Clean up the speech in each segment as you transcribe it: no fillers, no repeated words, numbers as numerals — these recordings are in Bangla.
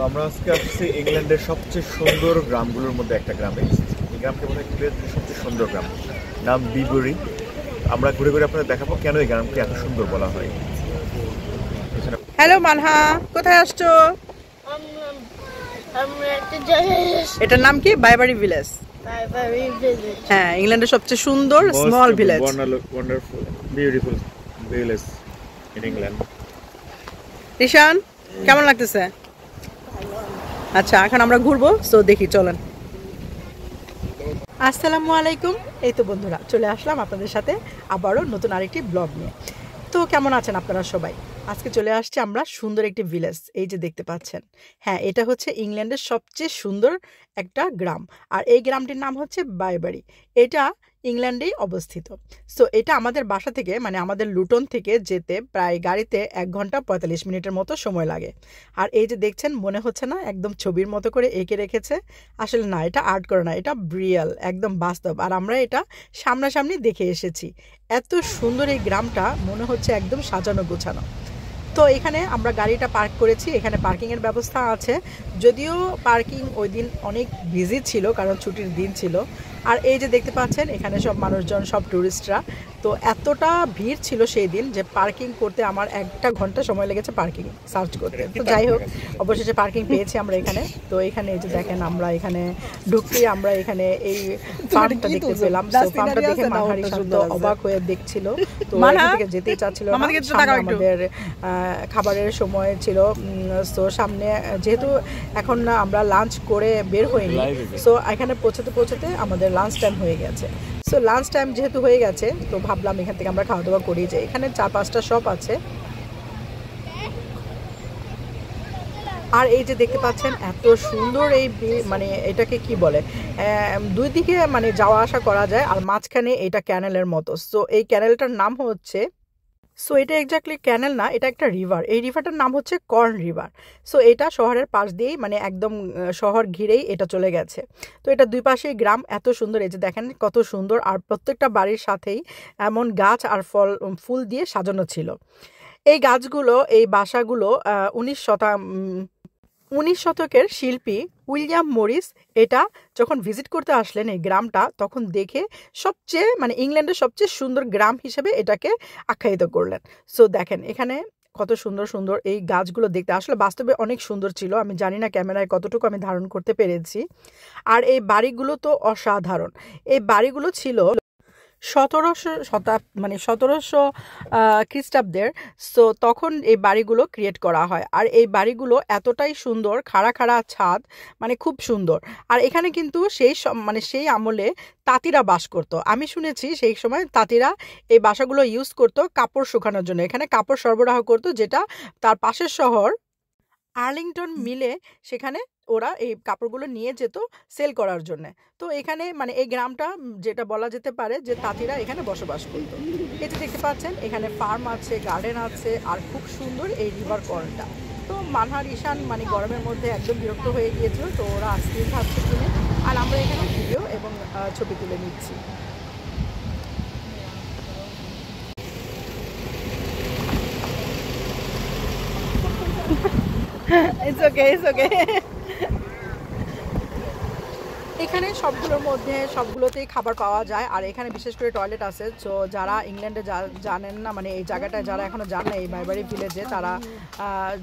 আমরা আজকে আসছি ইংল্যান্ডের সবচেয়ে সুন্দর গ্রামগুলোর মধ্যে একটা গ্রামে। এই গ্রামকে বলে ইংল্যান্ডের সবচেয়ে সুন্দর গ্রাম, নাম বিবরি। আমরা ঘুরে ঘুরে আপনাদের দেখাবো কেন এই গ্রামকে এত সুন্দর বলা হয়। হ্যালো মানহা, কোথায় আসছো? এটার নাম কি? বাইবারি ভিলেজ। হ্যাঁ, ইংল্যান্ডের সবচেয়ে সুন্দর small village. Wonderful beautiful village in England. Rishan, কেমন লাগতেছে? আচ্ছা, এখন আমরা ঘুরবো, সো দেখি, চলেন। আসসালামু আলাইকুম। এই তো বন্ধুরা, চলে আসলাম আপনাদের সাথে আবারও নতুন আরেকটি ব্লগ নিয়ে। তো কেমন আছেন আপনারা সবাই? আজকে চলে আসছি আমরা সুন্দর একটি ভিলেজ, এই যে দেখতে পাচ্ছেন। হ্যাঁ, এটা হচ্ছে ইংল্যান্ডের সবচেয়ে সুন্দর একটা গ্রাম, আর এই গ্রামটির নাম হচ্ছে বাইবারি। এটা ইংল্যান্ডেই অবস্থিত। সো এটা আমাদের বাসা থেকে, মানে আমাদের লুটন থেকে যেতে প্রায় গাড়িতে 1 ঘন্টা 45 মিনিটের মতো সময় লাগে। আর এই যে দেখছেন, মনে হচ্ছে না একদম ছবির মতো করে এঁকে রেখেছে? আসলে না, এটা আর্ট করে না, এটা রিয়েল, একদম বাস্তব। আর আমরা এটা সামনাসামনি দেখে এসেছি। এত সুন্দর এই গ্রামটা, মনে হচ্ছে একদম সাজানো গোছানো। তো এখানে আমরা গাড়িটা পার্ক করেছি, এখানে পার্কিংয়ের ব্যবস্থা আছে। যদিও পার্কিং ওই দিন অনেক বিজি ছিল, কারণ ছুটির দিন ছিল। আর এই যে দেখতে পাচ্ছেন, এখানে সব মানুষজন, সব ট্যুরিস্টরা। তো এতটা ভিড় ছিল সেই দিন যে পার্কিং করতে আমার 1 ঘন্টা সময় লেগেছে পার্কিং সার্চ করতে। তো যাই হোক, অবশেষে পার্কিং পেয়েছি আমরা এখানে। তো এখানে এই যে দেখেন, আমরা এখানে ঢুকতেই আমরা এখানে এই ফার্মটা দেখতে পেলাম। তো ফার্মটা দেখে মানহারি শান্ত অবাক হয়ে দেখছিল। তো এখান থেকে যেতেই চাচ্ছিল না। আমাদের খাবারের সময় ছিল। সো সামনে যেহেতু এখন আমরা লাঞ্চ করে বের হইনি, সো এখানে পৌঁছাতে আমাদের লাঞ্চ টাইম হয়ে গেছে। সো লাঞ্চ টাইম যেহেতু হয়ে গেছে, তো ভাবলাম এখান থেকে আমরা খাওয়া দাওয়া করি। যে এখানে 4-5টা শপ আছে। আর এই যে দেখতে পাচ্ছেন, এত সুন্দর এই মানে এটাকে কি বলে, 2 দিকে মানে যাওয়া আসা করা যায়, আর মাঝখানে এটা ক্যানেলের মতো। সো এই ক্যানেলটার নাম হচ্ছে, সো এটা এক্স্যাক্টলি ক্যানেল না, এটা একটা রিভার। এই রিভারটার নাম হচ্ছে কর্ন রিভার। সো এটা শহরের পাশ দিয়েই, মানে একদম শহর ঘিরেই এটা চলে গেছে। তো এটা 2 পাশেই গ্রাম, এত সুন্দর। এই যে দেখেন কত সুন্দর। আর প্রত্যেকটা বাড়ির সাথেই এমন গাছ আর ফুল দিয়ে সাজানো ছিল। এই গাছগুলো, এই বাসাগুলো 19 শতকের শিল্পী উইলিয়াম মরিস এটা যখন ভিজিট করতে আসলেন এই গ্রামটা, তখন দেখে সবচেয়ে, মানে ইংল্যান্ডের সবচেয়ে সুন্দর গ্রাম হিসেবে এটাকে আখ্যায়িত করলেন। সো দেখেন এখানে কত সুন্দর সুন্দর এই গাছগুলো দেখতে, আসলে বাস্তবে অনেক সুন্দর ছিল। আমি জানি না ক্যামেরায় কতটুকু আমি ধারণ করতে পেরেছি। আর এই বাড়িগুলো তো অসাধারণ। এই বাড়িগুলো ছিল 1700 খ্রিস্টাব্দের। সো তখন এই বাড়িগুলো ক্রিয়েট করা হয়। আর এই বাড়িগুলো এতটাই সুন্দর, খাড়া খাড়া ছাদ, মানে খুব সুন্দর। আর এখানে কিন্তু সেই আমলে তাঁতিরা বাস করতো। আমি শুনেছি সেই সময় তাঁতিরা এই বাসাগুলো ইউজ করতো কাপড় শুকানোর জন্য। এখানে কাপড় সরবরাহ করতো, যেটা তার পাশের শহর আর্লিংটন মিলে, সেখানে ওরা এই কাপড়গুলো নিয়ে যেত সেল করার জন্য। তো এখানে মানে এই গ্রামটা যেটা বলা যেতে পারে যে তাঁতিরা এখানে বসবাস করতো। এই যে দেখতে পাচ্ছেন, এখানে ফার্ম আছে, গার্ডেন আছে, আর খুব সুন্দর এই রিভার কর্নটা। তো মানহার ঈশান মানে গরমের মধ্যে একদম বিরক্ত হয়ে গিয়েছিল, তো ওরা আইসক্রিম খাচ্ছে কিনে। আর আমরা এখানে ভিডিও এবং ছবি তুলে নিচ্ছি। It's okay. এখানে সবগুলোতেই খাবার পাওয়া যায়। আর এখানে বিশেষ করে টয়লেট আছে। তো যারা ইংল্যান্ডে জানেন না, মানে এই জায়গাটায় যারা এখনও জান না, এই বাইবারি ভিলেজে, তারা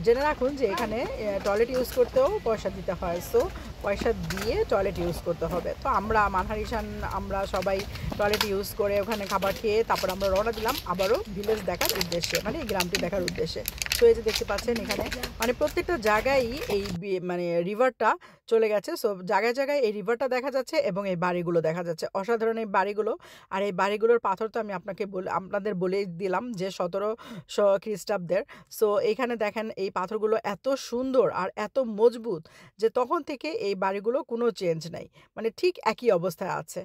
জেনে রাখুন যে এখানে টয়লেট ইউজ করতেও পয়সা দিতে হয়। সো পয়সা দিয়ে টয়লেট ইউজ করতে হবে। তো আমরা মানহারিশান, আমরা সবাই টয়লেট ইউজ করে ওখানে খাবার খেয়ে তারপর আমরা রওনা দিলাম আবারও ভিলেজ দেখার উদ্দেশ্যে, মানে এই গ্রামটি দেখার উদ্দেশ্যে। তো এই যে দেখতে পাচ্ছেন, এখানে মানে প্রত্যেকটা জায়গায় এই মানে রিভারটা চলে গেছে। সো জায়গায় জায়গায় এই রিভারটা দেখা যাচ্ছে এবং এই বাড়িগুলো দেখা যাচ্ছে। অসাধারণ এই বাড়িগুলো। আর এই বাড়িগুলোর পাথর তো আমি আপনাদের বলেই দিলাম যে 1700 খ্রিস্টাব্দের। সো এইখানে দেখেন, এই পাথরগুলো এত সুন্দর আর এত মজবুত যে তখন থেকে এই বাড়িগুলো কোনো চেঞ্জ নাই, মানে ঠিক একই অবস্থায় আছে।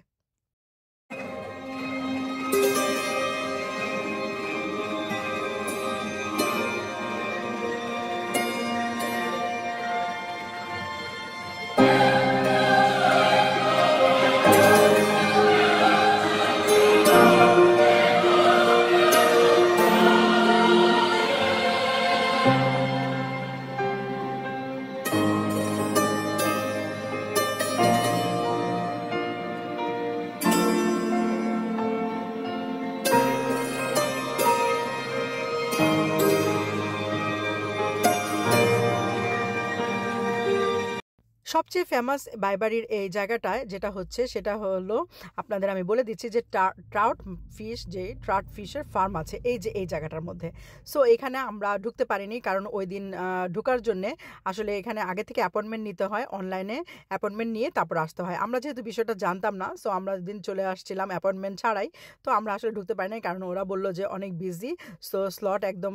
সবচেয়ে ফেমাস বাইবাড়ির এই জায়গাটায় যেটা হচ্ছে সেটা হলো আপনাদের আমি বলে দিচ্ছি যে ট্রাউট ফিশের ফার্ম আছে এই যে এই জায়গাটার মধ্যে। সো এখানে আমরা ঢুকতে পারিনি কারণ ওই দিন ঢোকার জন্যে আসলে এখানে আগে থেকে অ্যাপয়েন্টমেন্ট নিতে হয়, অনলাইনে অ্যাপয়েন্টমেন্ট নিয়ে তারপর আসতে হয়। আমরা যেহেতু বিষয়টা জানতাম না, সো আমরা দিন চলে আসছিলাম অ্যাপয়েন্টমেন্ট ছাড়াই, তো আমরা আসলে ঢুকতে পারিনি কারণ ওরা বললো যে অনেক বিজি, সো স্লট একদম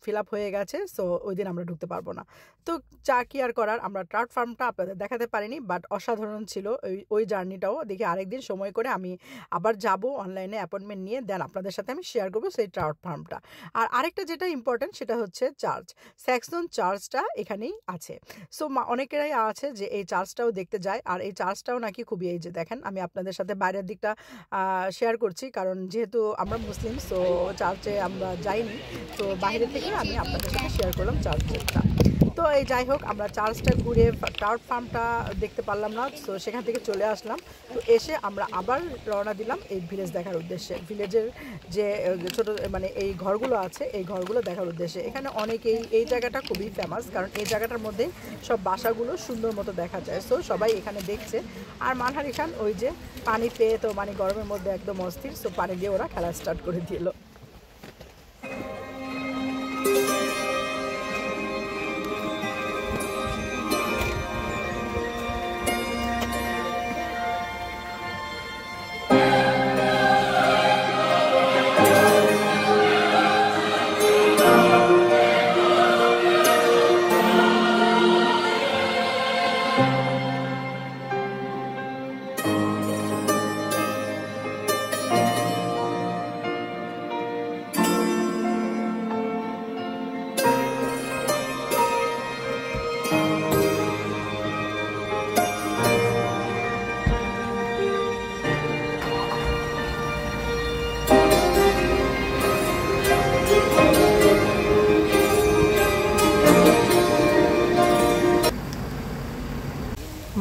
ফিল আপ হয়ে গেছে, সো ওই দিন আমরা ঢুকতে পারবো না। তো যা কি আর করার, আমরা ট্রাউট ফার্মটা আপনাদের দেখাতে পারিনি, বাট অসাধারণ ছিল ওই জার্নিটাও। দেখি আরেকদিন সময় করে আমি আবার যাব অনলাইনে অ্যাপয়েন্টমেন্ট নিয়ে, দেন আপনাদের সাথে আমি শেয়ার করবো সেই ট্রাউট ফার্মটা। আর আরেকটা যেটা ইম্পর্টেন্ট সেটা হচ্ছে চার্চ, স্যাক্সন চার্চটা এখানেই আছে। সো অনেকেরাই আছে যে এই চার্চটাও দেখতে যায়, আর এই চার্চটাও নাকি খুবই, এই যে দেখেন আমি আপনাদের সাথে বাইরের দিকটা শেয়ার করছি কারণ যেহেতু আমরা মুসলিম, সো চার্চে আমরা যাইনি, তো বাইরে থেকে আমি আপনাদের সাথে শেয়ার করলাম চার্চটা। তো এই যাই হোক, আমরা চার্চটা ঘুরে ট্রাউট ফার্মটা দেখতে পারলাম না, তো সেখান থেকে চলে আসলাম। তো এসে আমরা আবার রওনা দিলাম এই ভিলেজ দেখার উদ্দেশ্যে, ভিলেজের যে ছোটো মানে এই ঘরগুলো আছে এই ঘরগুলো দেখার উদ্দেশ্যে। এখানে অনেকেই, এই জায়গাটা খুবই ফেমাস কারণ এই জায়গাটার মধ্যে সব বাসাগুলো সুন্দর মতো দেখা যায়, সো সবাই এখানে দেখছে। আর মানহারি খান ওই যে পানি পেয়ে তো মানে গরমের মধ্যে একদম অস্থির, সো পানি দিয়ে ওরা খেলা স্টার্ট করে দিল।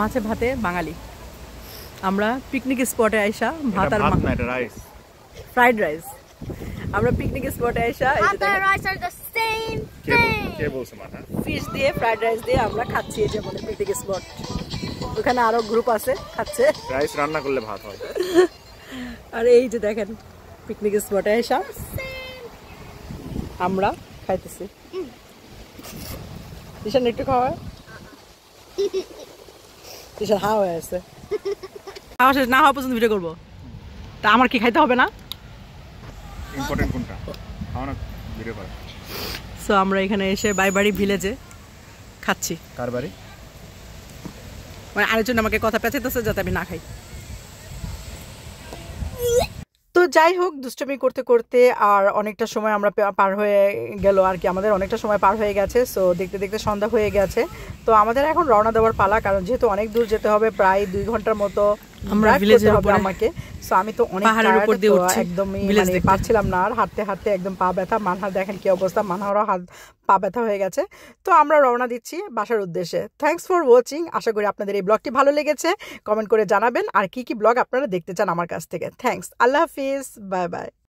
মাছে ভাতে বাঙালি, আমরা পিকনিক স্পটে আইসা ভাত আর রাইস, ফ্রাইড রাইস, আমরা পিকনিক স্পটে আইসা ফিশ দিয়ে ফ্রাইড রাইস দিয়ে আমরা খাচ্ছি, এই যে মানে পিকনিক স্পট। ওখানে আরো গ্রুপ আছে খাচ্ছে, রাইস রান্না করলে ভাত হয়। আর এই যে দেখেন পিকনিক স্পটে আইসা আমরা খাইতেছি। ঈশান একটু খাওয়া, ঈশান হাওয়া হয়ে আছে, খাওয়া শেষ না হওয়া পর্যন্ত ভিডিও করবো। তা আমার কি খাইতে হবে না? ইম্পর্টেন্ট কোনটা? খাওয়া না ভিডিও করা। সো আমরা এখানে এসে বাইবাড়ি ভিলেজে খাচ্ছি। কার বাড়ি? মানে আরেকজন আমাকে কথা পেঁচাইতেছে যাতে আমি না খাই। তো যাই হোক, দুষ্টমি করতে করতে আর অনেকটা সময় আমরা পার হয়ে গেল আর কি, আমাদের অনেকটা সময় পার হয়ে গেছে। সো দেখতে দেখতে সন্ধ্যা হয়ে গেছে, তো আমাদের এখন রওনা দেওয়ার পালা, কারণ যেহেতু অনেক দূর যেতে হবে, প্রায় 2 ঘন্টার মতো আমরা ভিলেজে হবে আমাকে। সো আমি তো অনেক পাহাড়ের উপর দিয়ে উঠছি, একদমই মানে পারছিলাম না আর, হাঁটতে হাঁটতে একদম পা ব্যথা। মানহার দেখেন কি অবস্থা, মানহারও পা ব্যথা হয়ে গেছে। তো আমরা রওনা দিচ্ছি বাসার উদ্দেশ্যে। থ্যাঙ্কস ফর ওয়াচিং, আশা করি আপনাদের এই ব্লগটি ভালো লেগেছে। কমেন্ট করে জানাবেন আর কি কি ব্লগ আপনারা দেখতে চান আমার কাছ থেকে। থ্যাঙ্কস, আল্লাহ হাফিজ, বাই বাই।